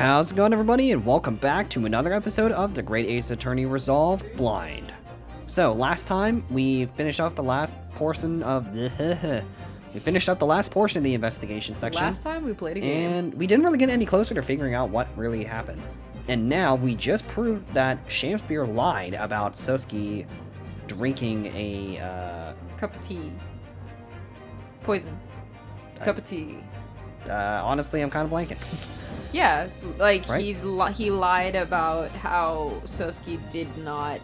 How's it going, everybody, and welcome back to another episode of the Great Ace Attorney Resolve Blind. So, last time, we finished off the last portion of the investigation section. Last time we played a game. And we didn't really get any closer to figuring out what really happened. And now, we just proved that Shakespeare lied about Sosuke drinking a, Cup of tea. Poison. Cup of tea. honestly, I'm kind of blanking. Yeah, like, Right? he lied about how Sosuke did not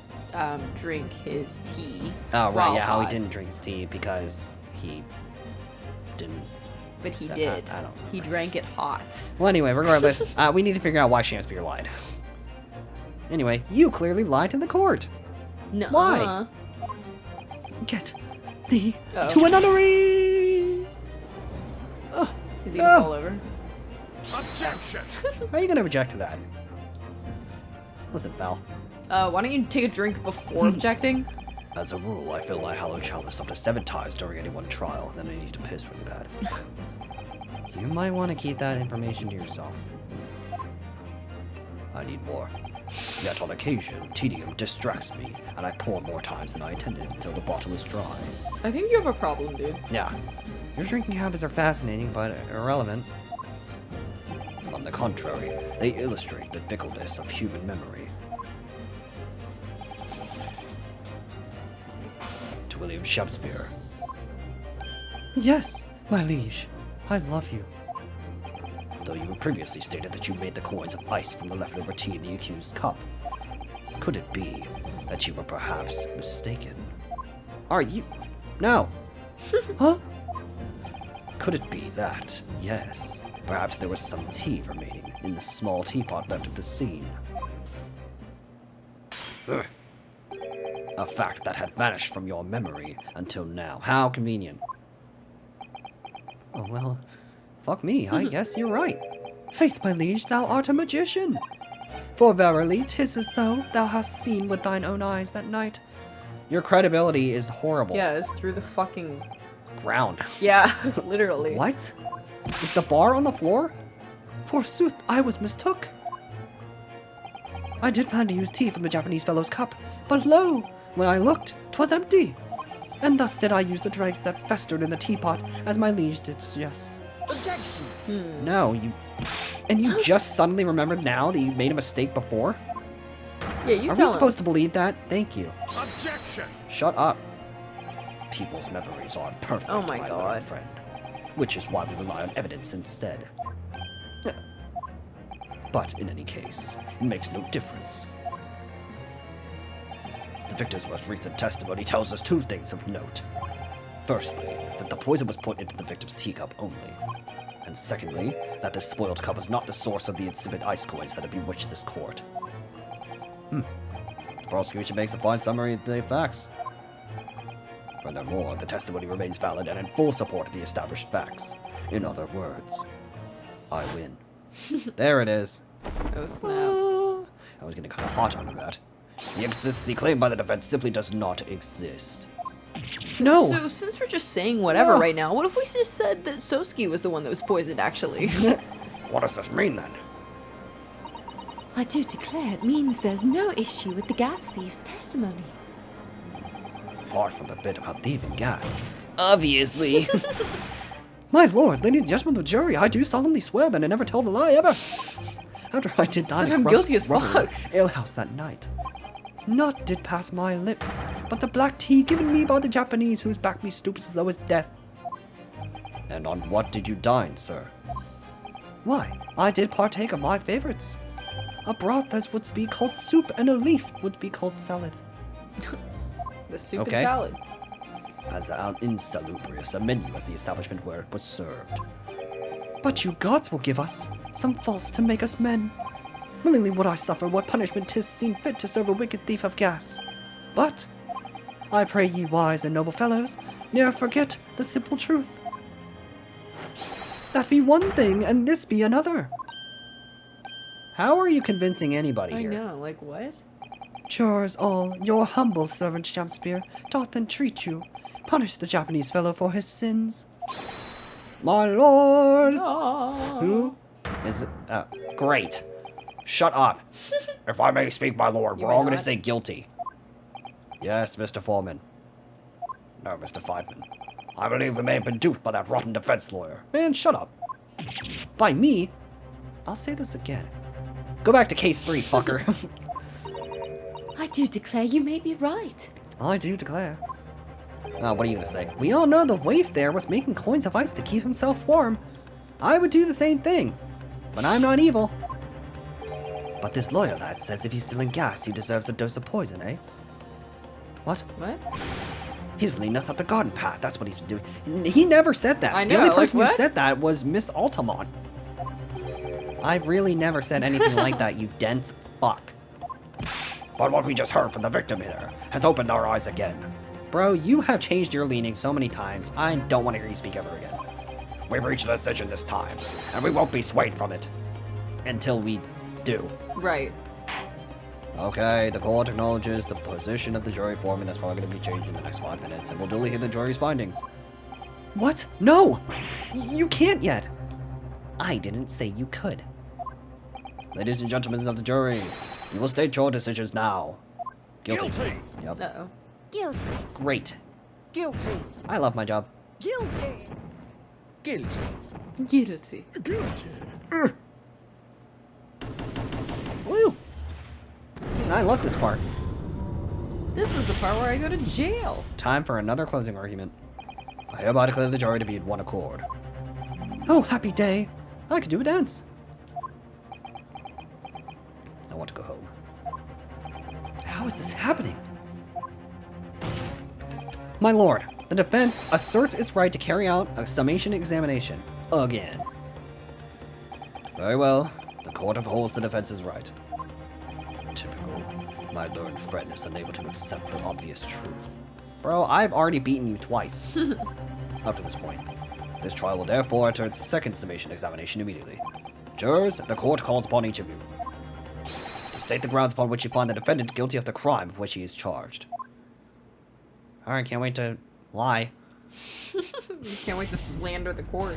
drink his tea. Oh, right, while yeah, how he hot. didn't drink his tea because he didn't. But he I did. don't He drank it hot. Well, anyway, regardless, we need to figure out why Shakespeare lied. Anyway, you clearly lied to the court. No. Why? Get thee Uh-oh. to a nunnery! Is he gonna fall over? Objection! How are you gonna object to that? Listen, pal. Why don't you take a drink before objecting? As a rule, I fill my hollow chalice up to 7 times during any one trial, and then I need to piss really bad. You might want to keep that information to yourself. I need more. Yet on occasion, tedium distracts me, and I pour more times than I intended until the bottle is dry. I think you have a problem, dude. Yeah. Your drinking habits are fascinating, but irrelevant. On the contrary, they illustrate the fickleness of human memory. To William Shakespeare. Yes, my liege. I love you. Though you previously stated that you made the coins of ice from the leftover tea in the accused's cup, could it be that you were perhaps mistaken? Are you? No. Huh? Could it be that, yes, perhaps there was some tea remaining in the small teapot left at the scene? Ugh. A fact that had vanished from your memory until now. How convenient. Oh, well, fuck me, I guess you're right. Faith, my liege, thou art a magician. For verily, 'tis as though thou hast seen with thine own eyes that night. Your credibility is horrible. Yeah, it's through the fucking... Ground. Yeah, literally. What? Is the bar on the floor? Forsooth, I was mistook. I did plan to use tea from the Japanese fellow's cup, but lo, when I looked, 'twas empty. And thus did I use the dregs that festered in the teapot, as my liege did suggest. Objection! No, you... And you just suddenly remembered now that you made a mistake before? Yeah, you Are tell we him. supposed to believe that? Thank you. Objection! Shut up. People's memories aren't perfect, Oh my my God. learned friend. Which is why we rely on evidence instead. But in any case, it makes no difference. The victim's most recent testimony tells us 2 things of note. Firstly, that the poison was put into the victim's teacup only. And secondly, that this spoiled cup was not the source of the insipid ice coins that have bewitched this court. The prosecution makes a fine summary of the facts. Furthermore, the testimony remains valid and in full support of the established facts. In other words, I win. There it is. Oh, snap. I was getting kind of hot on that. The inconsistency claimed by the defense simply does not exist. No! So, since we're just saying whatever No. right now, what if we just said that Sosuke was the one that was poisoned, actually? What does this mean then? I do declare it means there's no issue with the gas thief's testimony. Apart from the bit about thieving gas. Obviously. My lord, ladies and gentlemen of the jury, I do solemnly swear that I never told a lie ever. After I did dine Then at I'm Grump's guilty as Rubber fuck. alehouse that night. Naught did pass my lips, but the black tea given me by the Japanese whose back me stoops as low as death. And on what did you dine, sir? Why, I did partake of my favorites. A broth as would be called soup, and a leaf would be called salad. The soup Okay. and salad. As insalubrious a menu as the establishment where it was served. But you gods will give us some faults to make us men. Willingly would I suffer what punishment 'tis seen fit to serve a wicked thief of gas. But I pray ye wise and noble fellows, ne'er forget the simple truth. That be one thing, and this be another. How are you convincing anybody I here? know, like, what? Yours all, your humble servant Shakespeare doth entreat you. Punish the Japanese fellow for his sins. My lord! Oh. Who? Is it? Great. Shut up. If I may speak, my lord, You we're may all going to not. say guilty. Yes, Mr. Foreman. No, Mr. Fiveman. I believe we may have been duped by that rotten defense lawyer. Man, shut up. By me? I'll say this again. Go back to case 3, fucker. I do declare you may be right. I do declare. What are you gonna say? We all know the waif there was making coins of ice to keep himself warm. I would do the same thing. But I'm not evil. But this lawyer lad says if he's stealing gas, he deserves a dose of poison, eh? What? What? He's been leading us up the garden path. That's what he's been doing. He never said that. I The know, only like, person who what? said that was Miss Altamont. I really never said anything like that, you dense fuck. But what we just heard from the victim here has opened our eyes again. Bro, you have changed your leaning so many times, I don't want to hear you speak ever again. We've reached a decision this time, and we won't be swayed from it. Until we do. Right. Okay, the court acknowledges the position of the jury foreman that's probably going to be changed in the next 5 minutes, and we'll duly hear the jury's findings. What? No! You can't yet! I didn't say you could. Ladies and gentlemen of the jury, you will state your decisions now. Guilty. Yep. Uh-oh. Guilty. Great. Guilty. I love my job. Guilty. Guilty. Guilty. Guilty. Woo! And I love this part. This is the part where I go to jail. Time for another closing argument. I hereby declare the jury to be in one accord. Oh, happy day! I could do a dance. I want to go home. How is this happening? My lord, the defense asserts its right to carry out a summation examination. Again. Very well. The court upholds the defense's right. Typical. My learned friend is unable to accept the obvious truth. Bro, I've already beaten you twice. Up to this point. This trial will therefore enter its second summation examination immediately. Jurors, the court calls upon each of you to state the grounds upon which you find the defendant guilty of the crime of which he is charged. Alright, can't wait to lie. Can't wait to slander the court.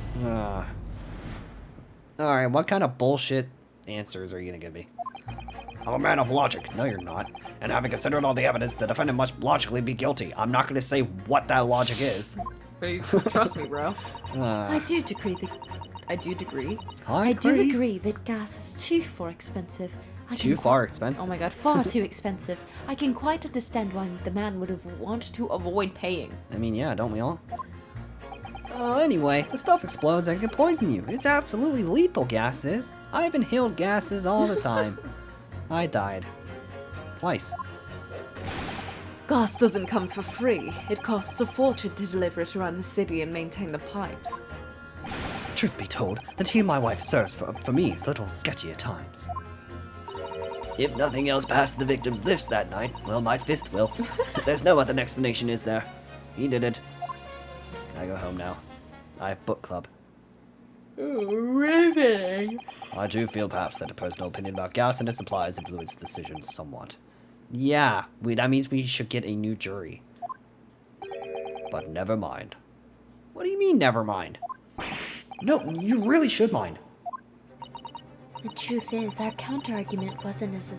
Alright, what kind of bullshit answers are you gonna give me? I'm a man of logic. No, you're not. And having considered all the evidence, the defendant must logically be guilty. I'm not gonna say what that logic is. But you, trust me, bro. I do agree that I do agree. I do agree that gas is too far expensive. Too far expensive. Oh my god, far too expensive. I can quite understand why the man would have Want to avoid paying. I mean, yeah, don't we all? Anyway, the stuff explodes and can poison you. It's absolutely lethal, gases. I've inhaled gases all the time. I died. Twice. Gas doesn't come for free. It costs a fortune to deliver it around the city and maintain the pipes. Truth be told, the tea my wife serves for me is a little sketchy at times. If nothing else passed the victim's lips that night, well, my fist will. There's no other explanation, is there? He did it. Can I go home now? I have book club. Riveting. I do feel perhaps that a personal opinion about gas and its supplies influenced decisions somewhat. Yeah, that means we should get a new jury. But never mind. What do you mean, never mind? No, you really should mind. The truth is, our counter-argument wasn't as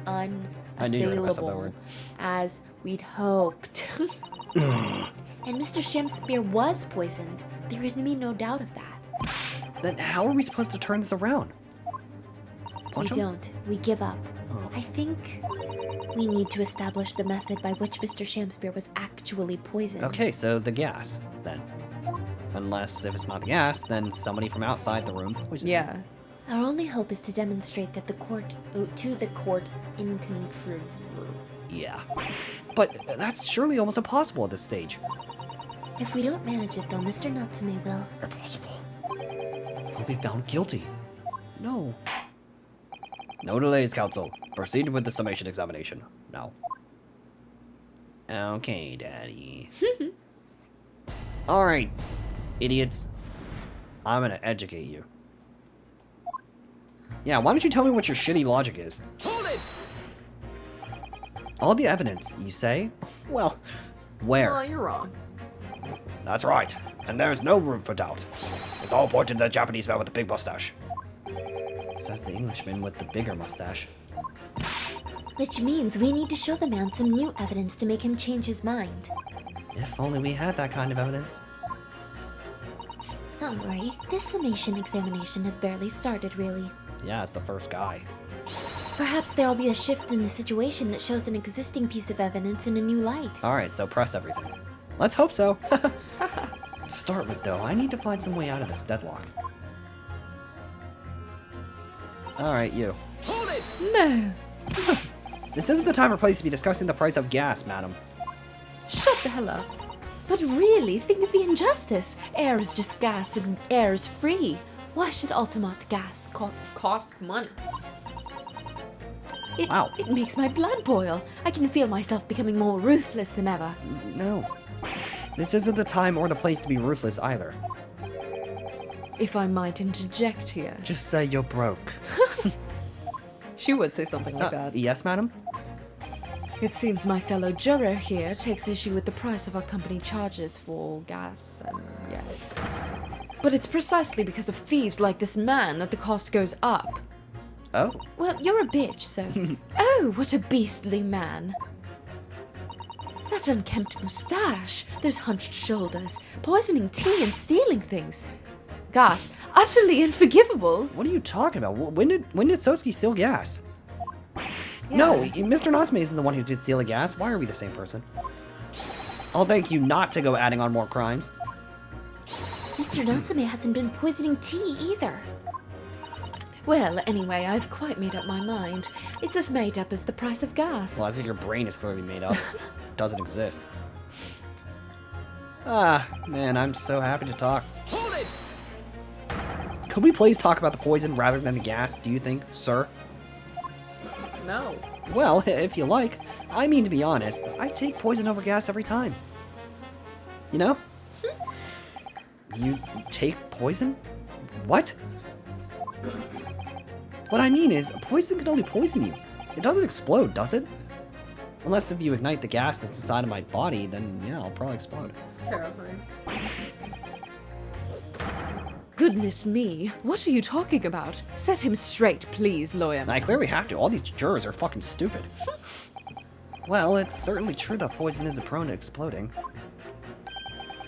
I knew you were gonna mess up that unassailable word. as we'd hoped. And Mr. Shakespeare was poisoned. There can be no doubt of that. Then how are we supposed to turn this around? Punch We him? don't. We give up. Oh. I think we need to establish the method by which Mr. Shakespeare was actually poisoned. Okay, so the gas, then. Unless, if it's not the gas, then somebody from outside the room poisoned him. Yeah. Our only hope is to demonstrate that the court in control. Yeah. But that's surely almost impossible at this stage. If we don't manage it, though, Mr. Natsume will. Impossible. We'll be found guilty. No. No delays, counsel. Proceed with the summation examination. Now. Okay, Daddy. Alright, idiots. I'm gonna educate you. Yeah, why don't you tell me what your shitty logic is? Hold it! All the evidence, you say? Well, where? Well, you're wrong. That's right. And there's no room for doubt. It's all pointed to the Japanese man with the big mustache. says the Englishman with the bigger mustache. Which means we need to show the man some new evidence to make him change his mind. If only we had that kind of evidence. Don't worry, this summation examination has barely started, really. Yeah, it's the first guy. Perhaps there'll be a shift in the situation that shows an existing piece of evidence in a new light. Alright, so press everything. Let's hope so. To start with, though, I need to find some way out of this deadlock. Alright, you. Hold it! No! This isn't the time or place to be discussing the price of gas, madam. Shut the hell up. But really, think of the injustice. Air is just gas and air is free. Why should Ultimate gas cost money? Wow. It makes my blood boil. I can feel myself becoming more ruthless than ever. No. This isn't the time or the place to be ruthless either. If I might interject here. Just say you're broke. She would say something like that. Yes, madam? It seems my fellow juror here takes issue with the price of our company charges for gas and yeah. But it's precisely because of thieves like this man that the cost goes up. Oh. Well, you're a bitch, so... Oh, what a beastly man. That unkempt moustache, those hunched shoulders, poisoning tea and stealing things. Gas, utterly unforgivable. What are you talking about? When did Sosuke steal gas? No, Mr. Natsume isn't the one who did steal the gas. Why are we the same person? I'll thank you not to go adding on more crimes. Mr. Natsume hasn't been poisoning tea either. Well, anyway, I've quite made up my mind. It's as made up as the price of gas. Well, I think your brain is clearly made up. Doesn't exist. Ah, man, I'm so happy to talk. Hold it! Could we please talk about the poison rather than the gas, do you think, sir? No. Well, if you like. I mean, to be honest, I take poison over gas every time. You know? You take poison? What? What I mean is, poison can only poison you. It doesn't explode, does it? Unless if you ignite the gas that's inside of my body, then yeah, I'll probably explode. Terrifying. Goodness me, what are you talking about? Set him straight, please, lawyer. I clearly have to. All these jurors are fucking stupid. Well, it's certainly true that poison isn't prone to exploding.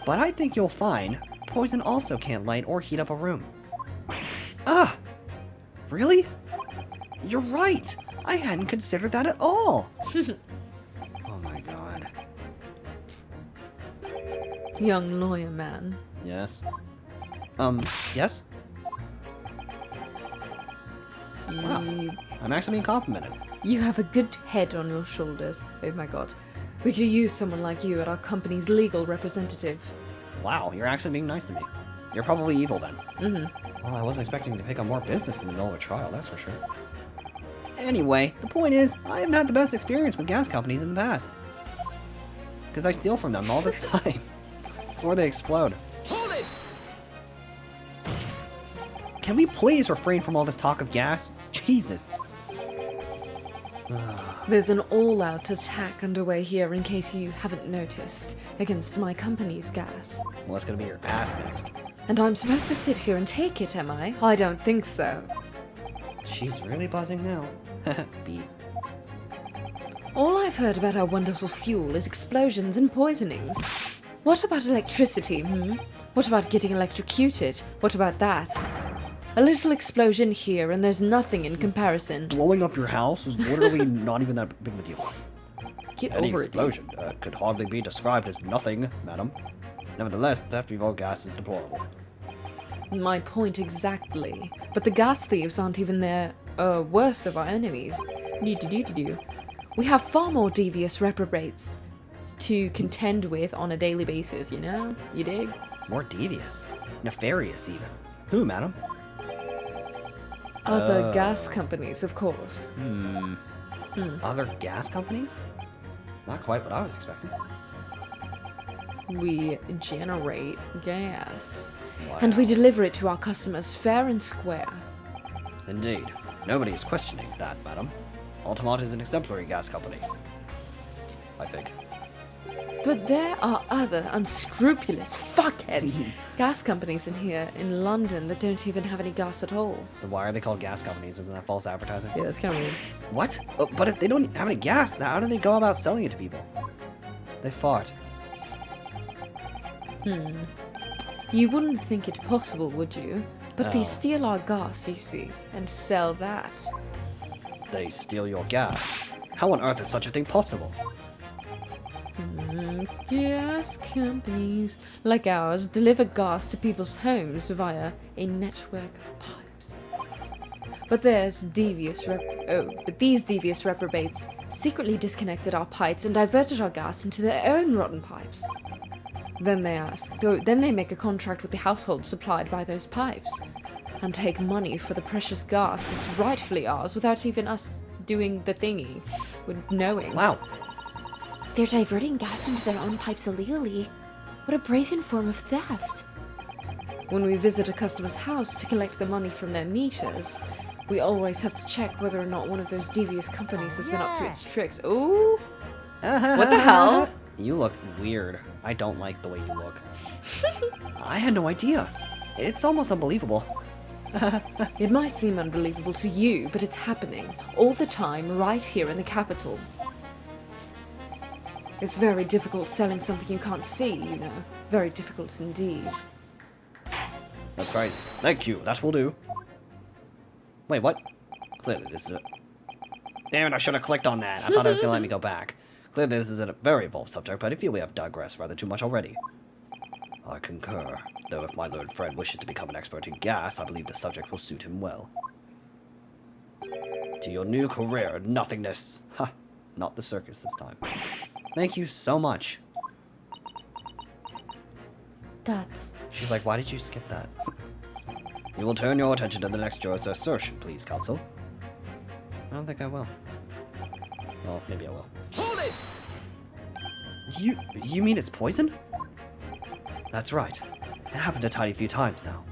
But I think you'll find poison also can't light or heat up a room. Ah! Really? You're right! I hadn't considered that at all! Oh my god. Young lawyer man. Yes? Yes? Wow. I'm actually being complimented. You have a good head on your shoulders. Oh my god. We could use someone like you at our company's legal representative. Wow, you're actually being nice to me. You're probably evil then. Mm-hmm. Well, I wasn't expecting to pick up more business in the middle of a trial, that's for sure. Anyway, the point is, I haven't had the best experience with gas companies in the past. Because I steal from them all the time. Or they explode. Hold it! Can we please refrain from all this talk of gas? Jesus. There's an all-out attack underway here, in case you haven't noticed, against my company's gas. Well, that's gonna be your ass next. And I'm supposed to sit here and take it, am I? I don't think so. She's really buzzing now. Beat. All I've heard about our wonderful fuel is explosions and poisonings. What about electricity, What about getting electrocuted? What about that? A little explosion here and there's nothing in comparison. Blowing up your house is literally not even that big of a deal. Get Any over it. explosion could hardly be described as nothing, madam. Nevertheless, theft of all gas is deplorable. My point exactly. But the gas thieves aren't even their worst of our enemies. Do. We have far more devious reprobates to contend with on a daily basis, you know? You dig? More devious. Nefarious, even. Who, madam? Other gas companies, of course. Other gas companies? Not quite what I was expecting. We generate gas. Wow. And we deliver it to our customers fair and square. Indeed. Nobody is questioning that, madam. Altamont is an exemplary gas company. I think. But there are other unscrupulous fuckheads. Gas companies in here in London that don't even have any gas at all. Then why are they called gas companies? Isn't that false advertising? Yeah, that's kind of weird. What? Oh, but if they don't have any gas, how do they go about selling it to people? They fart. You wouldn't think it possible, would you? But they steal our gas, you see, and sell that. They steal your gas. How on earth is such a thing possible? Gas companies like ours deliver gas to people's homes via a network of pipes. But these devious reprobates secretly disconnected our pipes and diverted our gas into their own rotten pipes. Then they make a contract with the household supplied by those pipes, and take money for the precious gas that's rightfully ours without even us doing the thingy, with knowing. Wow. They're diverting gas into their own pipes illegally. What a brazen form of theft. When we visit a customer's house to collect the money from their meters, we always have to check whether or not one of those devious companies has been up to its tricks. Ooh! What the hell? You look weird. I don't like the way you look. I had no idea. It's almost unbelievable. It might seem unbelievable to you, but it's happening all the time right here in the capital. It's very difficult selling something you can't see, you know. Very difficult indeed. That's crazy. Thank you. That will do. Wait, what? Clearly this is it. Damn it, I should have clicked on that. I thought it was going to let me go back. Clearly this is a very involved subject, but I feel we have digressed rather too much already. I concur. Though if my learned friend wishes to become an expert in gas, I believe the subject will suit him well. To your new career, nothingness. Ha! Not the circus this time. Thank you so much. Dots. She's like, why did you skip that? You will turn your attention to the next juror's assertion, please, counsel. I don't think I will. Well, maybe I will. Hold it! Do you mean it's poison? That's right. It happened a tiny few times now.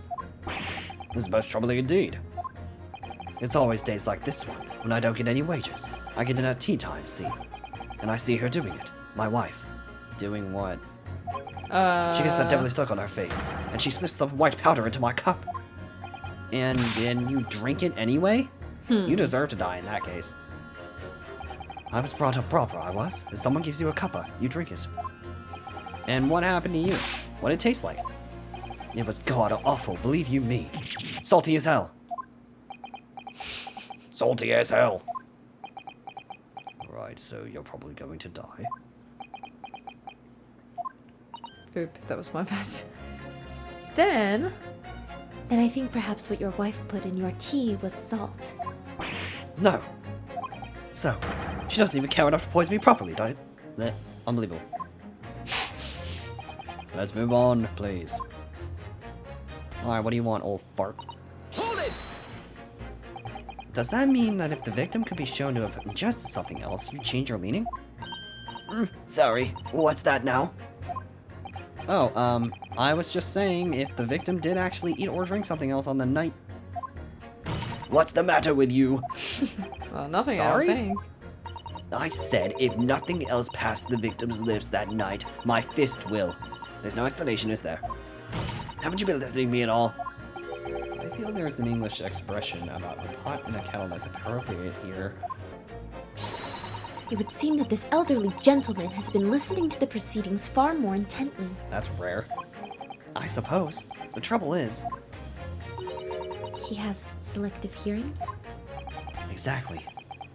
This is most troubling indeed. It's always days like this one, when I don't get any wages. I get in at tea time, see? And I see her doing it. My wife. Doing what? She gets that devilish look on her face, and she slips some white powder into my cup. And then you drink it anyway? You deserve to die in that case. I was brought up proper, I was. If someone gives you a cuppa, you drink it. And what happened to you? What did it taste like? It was god-awful, believe you me. Salty as hell. Salty as hell. Right, so you're probably going to die. Oop, that was my bad. Then I think perhaps what your wife put in your tea was salt. No. So, she doesn't even care enough to poison me properly, does it? Unbelievable. Let's move on, please. Alright, what do you want, old fart? Hold it! Does that mean that if the victim could be shown to have ingested something else, you change your leaning? Sorry, what's that now? Oh, I was just saying if the victim did actually eat or drink something else on the night. What's the matter with you? well, nothing. Sorry? I don't think. I said if nothing else passed the victim's lips that night, my fist will. There's no explanation, is there? Haven't you been listening to me at all? I feel there's an English expression about a pot and a kettle that's appropriate here. It would seem that this elderly gentleman has been listening to the proceedings far more intently. That's rare. I suppose. The trouble is... He has selective hearing? Exactly.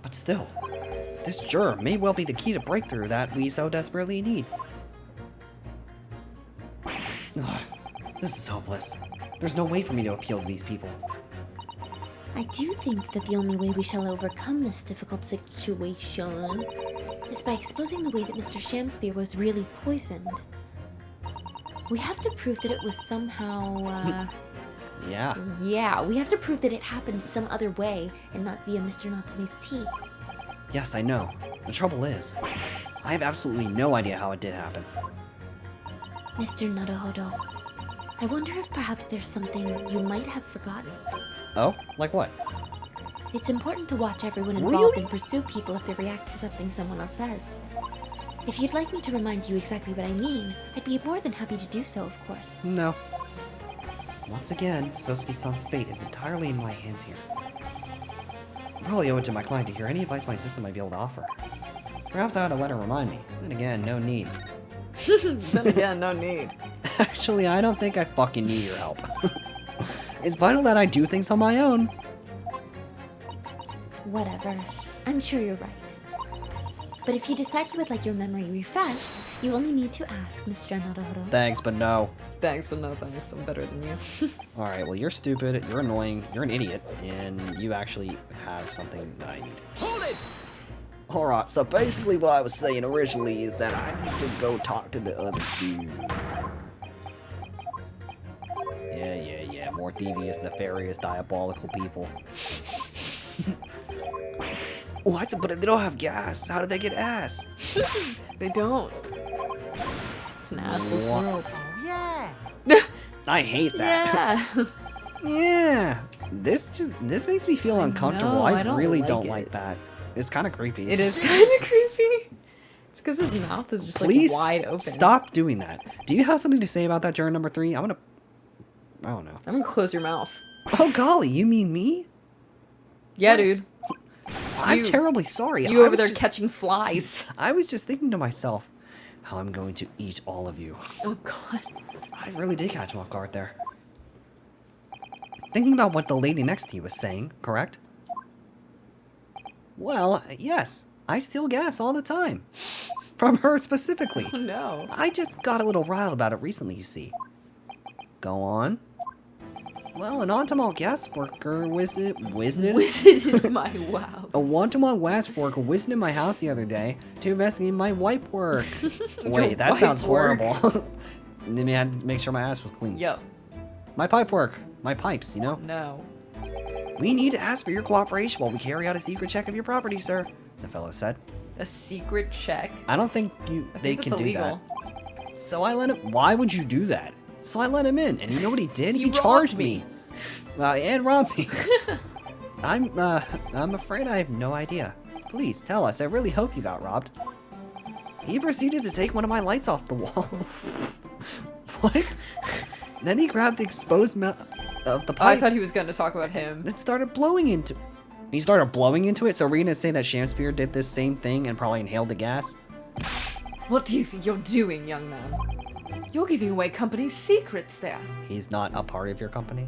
But still, this juror may well be the key to breakthrough that we so desperately need. Ugh, this is hopeless. There's no way for me to appeal to these people. I do think that the only way we shall overcome this difficult situation is by exposing the way that Mr. Shamspeare was really poisoned. We have to prove that it was somehow, Yeah. Yeah, we have to prove that it happened some other way and not via Mr. Natsume's tea. Yes, I know. The trouble is, I have absolutely no idea how it did happen. Mr. Naruhodo, I wonder if perhaps there's something you might have forgotten. Oh? Like what? It's important to watch everyone involved Really? and pursue people if they react to something someone else says. If you'd like me to remind you exactly what I mean, I'd be more than happy to do so, of course. No. Once again, Sosuke-san's fate is entirely in my hands here. I probably owe it to my client to hear any advice my sister might be able to offer. Perhaps I ought to let her remind me. Then again, no need. Then again, no need. Actually, I don't think I fucking need your help. It's vital that I do things on my own. Whatever. I'm sure you're right. But if you decide you would like your memory refreshed, you only need to ask Mr. Naruhodo. Thanks, but no. Thanks, but no thanks. I'm better than you. Alright, well, you're stupid, you're annoying, you're an idiot, and you actually have something that I need. Hold it! Alright, so basically what I was saying originally is that I need to go talk to the other dude. Yeah, more devious, nefarious, diabolical people. What? But if they don't have gas, how do they get ass? They don't. It's an assless What? world. Oh, yeah. I hate that. Yeah. Yeah. This makes me feel uncomfortable. know, I I don't really like don't it. like that. It's kind of creepy. It is kind of creepy. It's because his mouth is just Please like wide open. stop doing that. Do you have something to say about that, juror number 3? I don't know. I'm gonna close your mouth. Oh golly, you mean me? Yeah, What? dude. I'm You- terribly sorry. You I over was there just- catching flies. I was just thinking to myself, how I'm going to eat all of you. Oh god. I really did catch him off guard there. Thinking about what the lady next to you was saying, correct? Well, yes. I steal gas all the time. From her specifically. Oh no. I just got a little riled about it recently, you see. Go on. Well, an on-to-mall gas worker visited my wow. a one-to-one gas worker visited my house the other day to investigate my wipe work. Wait, that wipe sounds work? horrible. Then I had to make sure my ass was clean. Yep. My pipe work. My pipes, you know? No. We need to ask for your cooperation while we carry out a secret check of your property, sir, the fellow said. A secret check. I don't think I they think can that's do illegal. that. So I let him. Why would you do that? So I let him in, and you know what he did? He He robbed charged me. me. And robbed me. I'm afraid I have no idea. Please tell us. I really hope you got robbed. He proceeded to take one of my lights off the wall. What? Then he grabbed the exposed of the Oh, I pipe. thought he was going to talk about him. It started blowing into. He started blowing into it. So we're gonna say that Shamspear did this same thing and probably inhaled the gas. What do you think you're doing, young man? You're giving away company secrets there. He's not a part of your company.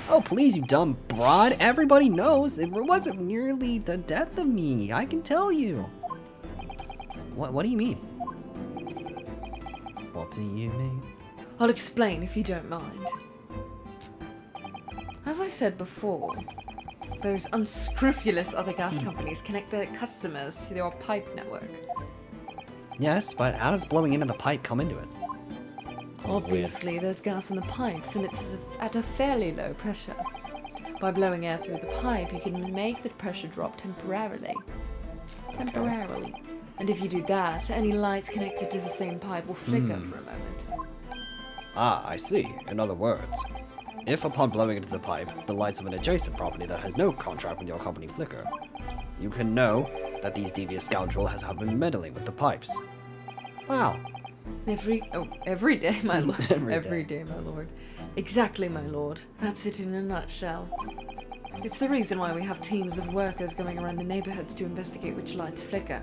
Oh, please, you dumb broad. Everybody knows it wasn't nearly the death of me. I can tell you. What do you mean? What do you mean? I'll explain if you don't mind. As I said before, those unscrupulous other gas companies connect their customers to their pipe network. Yes, but how does blowing into the pipe come into it? Obviously, there's gas in the pipes and it's at a fairly low pressure. By blowing air through the pipe, you can make the pressure drop temporarily. And if you do that, any lights connected to the same pipe will flicker for a moment. Ah, I see. In other words, if upon blowing into the pipe, the lights of an adjacent property that has no contract with your company flicker, you can know that these devious scoundrel has been meddling with the pipes. Wow. Every day, my lord. Every Every day, my lord. Exactly, my lord. That's it in a nutshell. It's the reason why we have teams of workers going around the neighborhoods to investigate which lights flicker.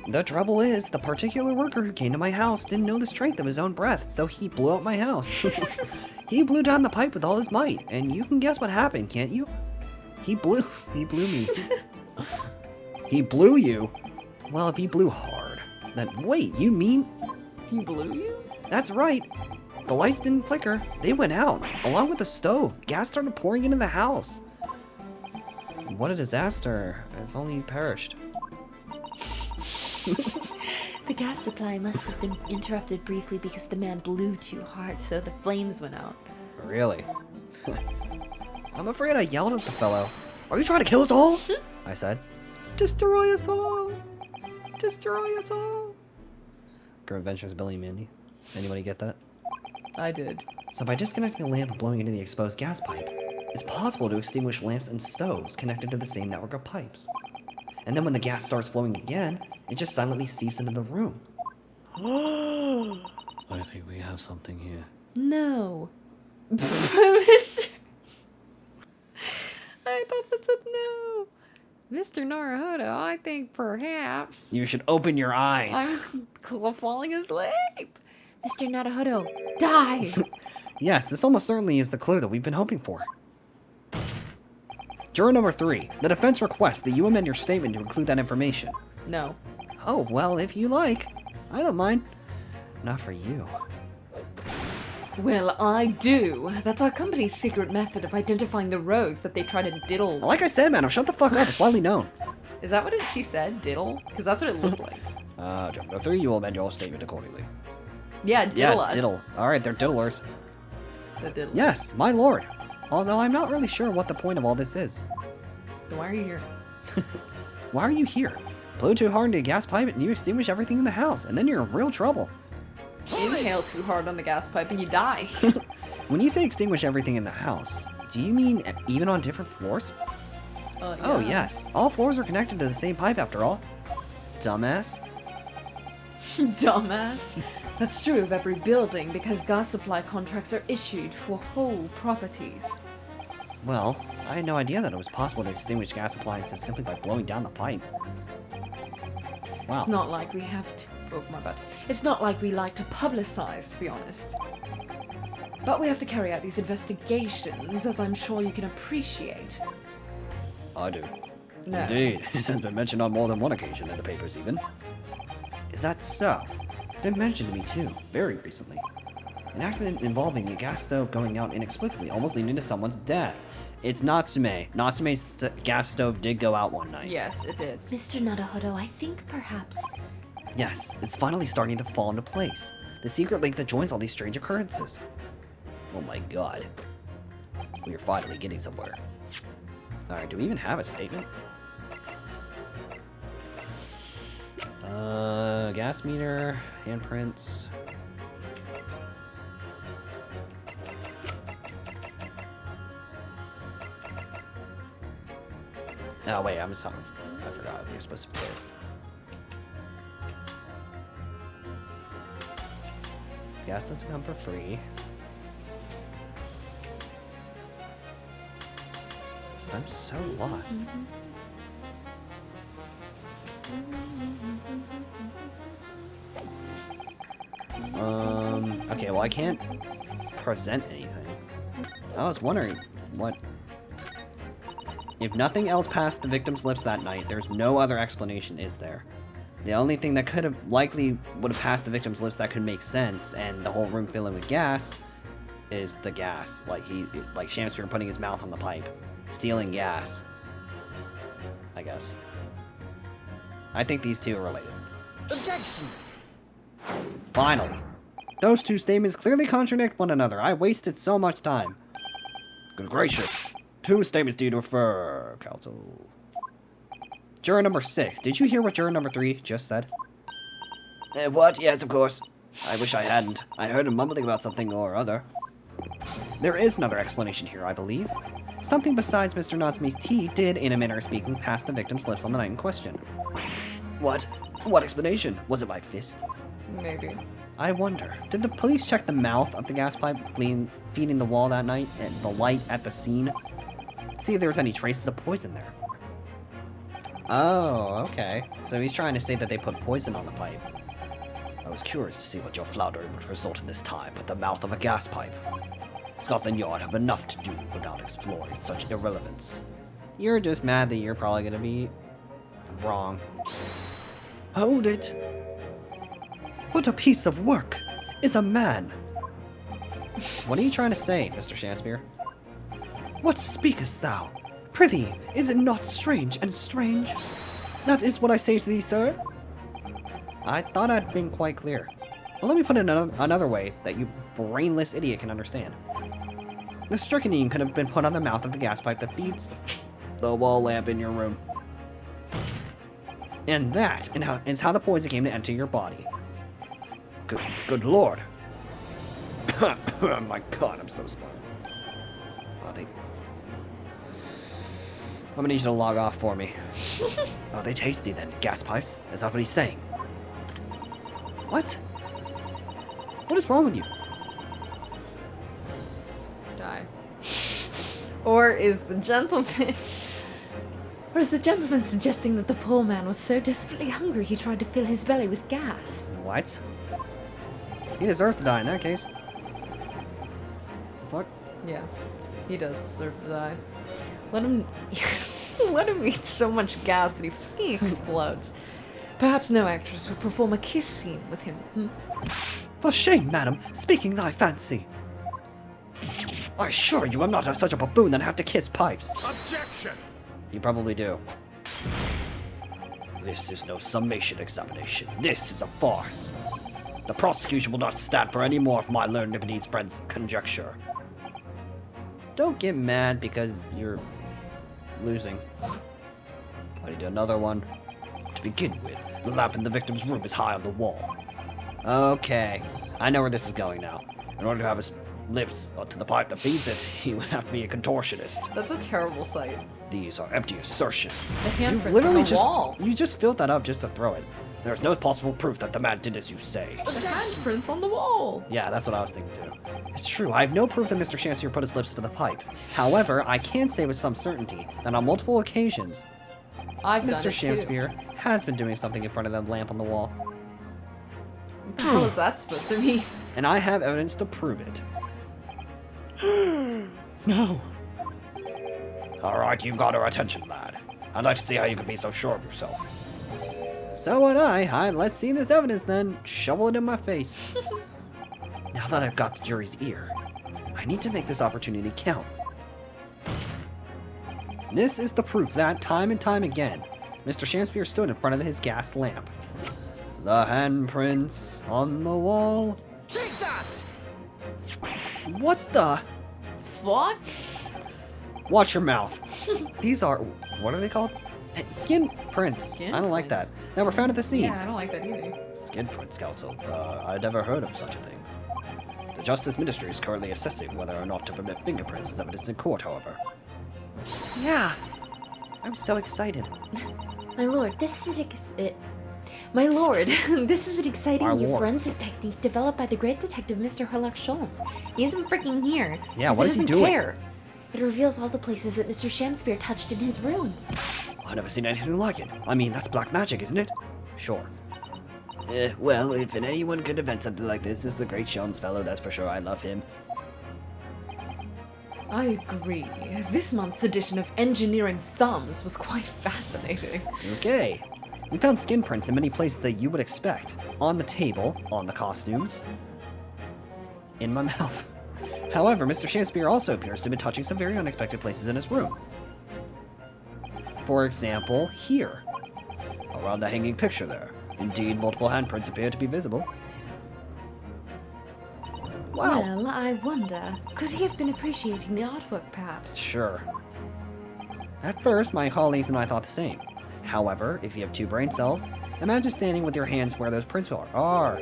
The trouble is, the particular worker who came to my house didn't know the strength of his own breath, so he blew up my house. He blew down the pipe with all his might, and you can guess what happened, can't you? He blew me. He blew you? Well, if he blew hard, then wait, you mean? He blew you? That's right. The lights didn't flicker. They went out, along with the stove. Gas started pouring into the house. What a disaster. If only you perished. The gas supply must have been interrupted briefly because the man blew too hard, so the flames went out. Really? I'm afraid I yelled at the fellow. Are you trying to kill us all? I said. Destroy us all! Destroy us all! Girl Adventures Billy and Mandy. Anybody get that? I did. So by disconnecting a lamp and blowing into the exposed gas pipe, it's possible to extinguish lamps and stoves connected to the same network of pipes. And then when the gas starts flowing again, It just silently seeps into the room. I think we have something here. No. Mr. I thought that said no. Mr. Naruhodo, I think perhaps You should open your eyes. I'm falling asleep. Mr. Naruhodo, die! Yes, this almost certainly is the clue that we've been hoping for. Juror number 3. The defense requests that you amend your statement to include that information. No. Oh, well, if you like. I don't mind. Not for you. Well, I do. That's our company's secret method of identifying the rogues that they try to diddle. Like I said, madam, shut the fuck up. It's widely known. Is that what she said? Diddle? Because that's what it looked like. Juror number 3, you will amend your statement accordingly. Yeah, diddle us. Diddle. Alright, they're diddlers. The diddle. Yes, my lord. Although I'm not really sure what the point of all this is. Then why are you here? Why are you here? Blow too hard into a gas pipe and you extinguish everything in the house, and then you're in real trouble. Inhale too hard on the gas pipe and you die. When you say extinguish everything in the house, do you mean even on different floors? Yeah. Oh, yes. All floors are connected to the same pipe after all. Dumbass. Dumbass. That's true of every building because gas supply contracts are issued for whole properties. Well, I had no idea that it was possible to extinguish gas appliances simply by blowing down the pipe. Wow. It's not like we have to. Oh, my bad. It's not like we like to publicize, to be honest. But we have to carry out these investigations, as I'm sure you can appreciate. I do. No. Indeed. It has been mentioned on more than one occasion in the papers, even. Is that so? Been mentioned to me, too, very recently. An accident involving a gas stove going out inexplicably, almost leading to someone's death. It's Natsume. Natsume's gas stove did go out one night. Yes, it did. Mr. Naruhodo, I think perhaps... Yes, it's finally starting to fall into place. The secret link that joins all these strange occurrences. Oh my god. We are finally getting somewhere. Alright, do we even have a statement? Gas meter, handprints. Oh wait, I forgot we were supposed to put it. Gas doesn't come for free. I'm so lost. Okay, well I can't present anything. I was wondering what... If nothing else passed the victim's lips that night, there's no other explanation, is there? The only thing that could have likely would have passed the victim's lips that could make sense, and the whole room filling with gas, is the gas. Like Shakespeare putting his mouth on the pipe, stealing gas. I guess. I think these two are related. Objection! Finally, those two statements clearly contradict one another. I wasted so much time. Good gracious. Two statements do you refer, counsel? Juror number 6, did you hear what juror number 3 just said? What? Yes, of course. I wish I hadn't. I heard him mumbling about something or other. There is another explanation here, I believe. Something besides Mr. Natsume's tea did, in a manner of speaking, pass the victim's lips on the night in question. What? What explanation? Was it my fist? Maybe. I wonder, did the police check the mouth of the gas pipe feeding the wall that night and the light at the scene? See if there was any traces of poison there. Oh, okay. So he's trying to say that they put poison on the pipe. I was curious to see what your floundering would result in this time, but the mouth of a gas pipe. Scotland Yard have enough to do without exploring such irrelevance. You're just mad that you're probably gonna be wrong. Hold it! What a piece of work is a man! What are you trying to say, Mr. Shakespeare? What speakest thou? Prithee, is it not strange and strange? That is what I say to thee, sir. I thought I'd been quite clear. Well, let me put it another way that you brainless idiot can understand. The strychnine could have been put on the mouth of the gas pipe that feeds the wall lamp in your room. And that is how the poison came to enter your body. Good lord. Oh my god, I'm so smart. I'm gonna need you to log off for me. Are they tasty then? Gas pipes? Is that what he's saying? What? What is wrong with you? Die. Or is the gentleman suggesting that the poor man was so desperately hungry he tried to fill his belly with gas? What? He deserves to die in that case. The fuck? Yeah, he does deserve to die. Let him let him eat so much gas that he fucking explodes. Perhaps no actress would perform a kiss scene with him. For shame, madam, speaking thy fancy. I assure you I'm not such a buffoon that have to kiss pipes. Objection! You probably do. This is no summation examination. This is a farce. The prosecution will not stand for any more of my learned Nipponese friend's conjecture. Don't get mad because you're losing. I need another one. To begin with, the lamp in the victim's room is high on the wall. Okay, I know where this is going now. In order to have his lips to the pipe that feeds it, he would have to be a contortionist. That's a terrible sight. These are empty assertions. The handprints literally on the just wall. you just filled that up just to throw it. There's no possible proof that the man did as you say. The handprints on the wall. Yeah, that's what I was thinking too. It's true, I have no proof that Mr. Chancellor put his lips to the pipe. However, I can say with some certainty that on multiple occasions, I've done Mr. it Shamspeare has been doing something in front of the lamp on the wall. too. What the hell is that supposed to mean? And I have evidence to prove it. No. Alright, you've got our attention, lad. I'd like to see how you can be so sure of yourself. So would I. Let's see this evidence then. Shovel it in my face. Now that I've got the jury's ear, I need to make this opportunity count. This is the proof that, time and time again, Mr. Shamspeare stood in front of his gas lamp. The handprints on the wall. Take that! What the? Fuck? Watch your mouth. These are, what are they called? Skin prints. Skin I don't like that. prints. That were found at the scene. Yeah, I don't like that either. Skin prints, Counsel. I'd never heard of such a thing. The Justice Ministry is currently assessing whether or not to permit fingerprints as evidence in court, however. Yeah. I'm so excited. My lord, this is My lord, this is an exciting Our new lord. forensic technique developed by the great detective Mr. Herlock Sholmes. He isn't freaking here. Yeah, 'cause what he is he doesn't doing? care. It reveals all the places that Mr. Shamspeare touched in his room. I've never seen anything like it. I mean, that's black magic, isn't it? Sure. Well, if anyone could invent something like this, it's the great Sholmes fellow, that's for sure. I love him. I agree. This month's edition of Engineering Thumbs was quite fascinating. Okay. We found skin prints in many places that you would expect. On the table, on the costumes, in my mouth. However, Mr. Shamspeare also appears to have been touching some very unexpected places in his room. For example, here. Around the hanging picture there. Indeed, multiple handprints appear to be visible. Wow. Well, I wonder, could he have been appreciating the artwork, perhaps? Sure. At first, my colleagues and I thought the same. However, if you have two brain cells, imagine standing with your hands where those prints are,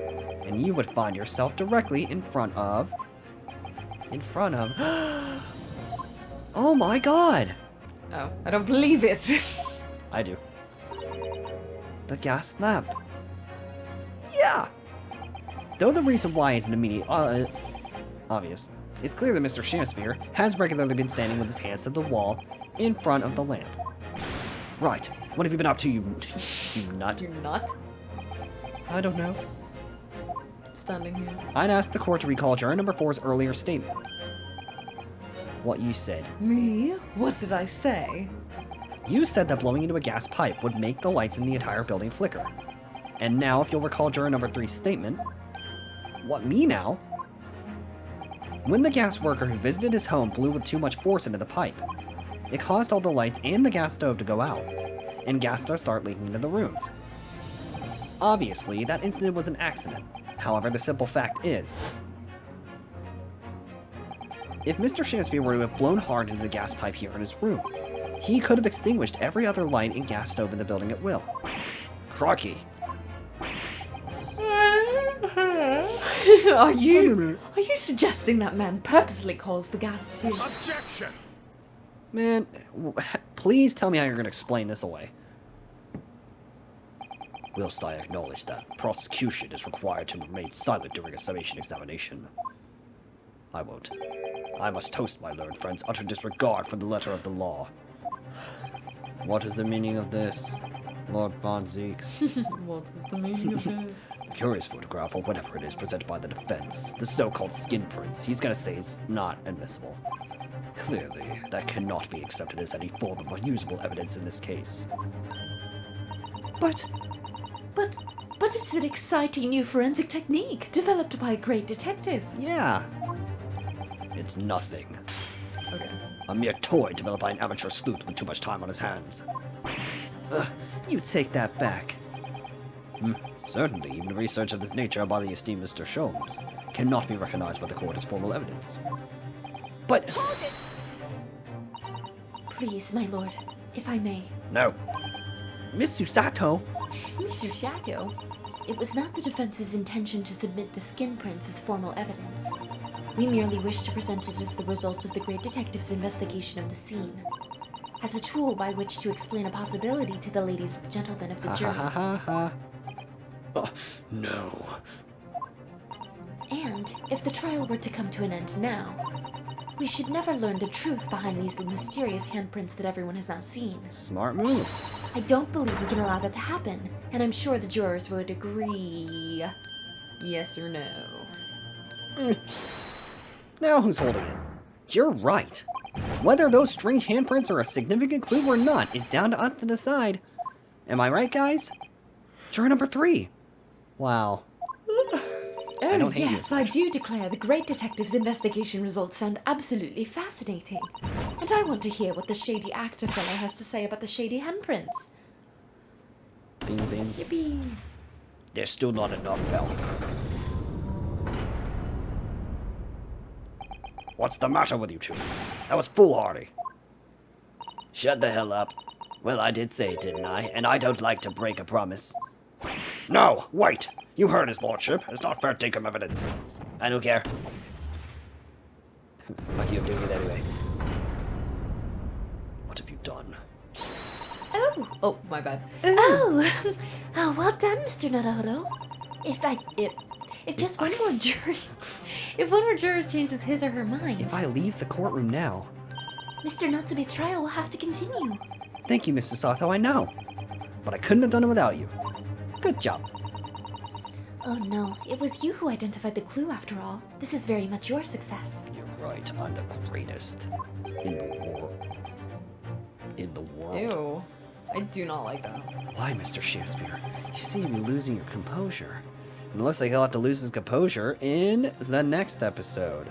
and you would find yourself directly in front of... Oh my god! Oh, I don't believe it. I do. The gas lamp. Yeah! Though the reason why isn't immediate, obvious, it's clear that Mr. Shamspeare has regularly been standing with his hands to the wall in front of the lamp. Right. What have you been up to, you nut? You're not I don't know. standing here. I'd ask the court to recall juror number 4's earlier statement. What you said. Me? What did I say? You said that blowing into a gas pipe would make the lights in the entire building flicker. And now, if you'll recall juror number 3's statement... What, me now? When the gas worker who visited his home blew with too much force into the pipe, it caused all the lights and the gas stove to go out, and gas to start leaking into the rooms. Obviously, that incident was an accident. However, the simple fact is, if Mr. Shamspeare were to have blown hard into the gas pipe here in his room, he could have extinguished every other light and gas stove in the building at will. Crocky. Are you suggesting that man purposely caused the gas to... Objection! Man, please tell me how you're going to explain this away. Whilst I acknowledge that prosecution is required to remain silent during a summation examination, I won't. I must toast my learned friend's utter disregard for the letter of the law. What is the meaning of this, Lord Von Zeeks? What is the meaning of this? The curious photograph, or whatever it is, presented by the defense, the so-called skin prints, he's gonna say is not admissible. Clearly, that cannot be accepted as any form of unusable evidence in this case. But it's an exciting new forensic technique developed by a great detective. Yeah. It's nothing. Okay. A mere toy developed by an amateur sleuth with too much time on his hands. You take that back. Certainly, even research of this nature by the esteemed Mr. Sholmes cannot be recognized by the court as formal evidence. But... Please, my lord, if I may. No. Miss Susato? Mr. Shadow, it was not the defense's intention to submit the skin prints as formal evidence. We merely wish to present it as the result of the great detective's investigation of the scene, as a tool by which to explain a possibility to the ladies and gentlemen of the jury. No. And if the trial were to come to an end now, we should never learn the truth behind these mysterious handprints that everyone has now seen. Smart move. I don't believe we can allow that to happen, and I'm sure the jurors would agree. Yes or no? Now who's holding it? You're right. Whether those strange handprints are a significant clue or not is down to us to decide. Am I right, guys? Juror number 3. Wow. Oh, don't hate you yes, so I much. do declare the great detective's investigation results sound absolutely fascinating. And I want to hear what the shady actor fellow has to say about the shady handprints. Bing, bing. Yippee. There's still not enough, Belle. What's the matter with you two? That was foolhardy. Shut the hell up. Well, I did say it, didn't I? And I don't like to break a promise. No, wait! You heard his lordship. It's not fair to take him evidence. I don't care. Fuck you, I'm doing it anyway. What have you done? Oh, my bad. Oh, oh, well done, Mr. Naruhodo. If just one more jury, if one more juror changes his or her mind, If I leave the courtroom now... Mr. Natsume's trial will have to continue. Thank you, Mr. Sato, I know. But I couldn't have done it without you. Good job. Oh no, it was you who identified the clue after all. This is very much your success. You're right, I'm the greatest in the world. In the world. Ew. I do not like that. Why, Mr. Shakespeare? You seem to be losing your composure. And it looks like he'll have to lose his composure in the next episode.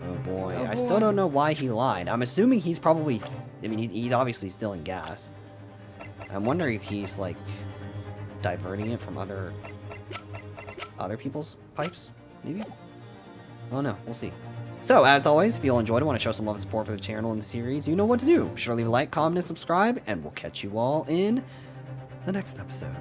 Oh boy. Oh I still boy. don't know why he lied. I'm assuming he's probably... I mean, he's obviously still in gas. I'm wondering if he's, like, diverting it from other people's pipes, maybe? Oh no, we'll see. So, as always, if you all enjoyed it, want to show some love and support for the channel and the series, you know what to do. Be sure to leave a like, comment, and subscribe, and we'll catch you all in the next episode.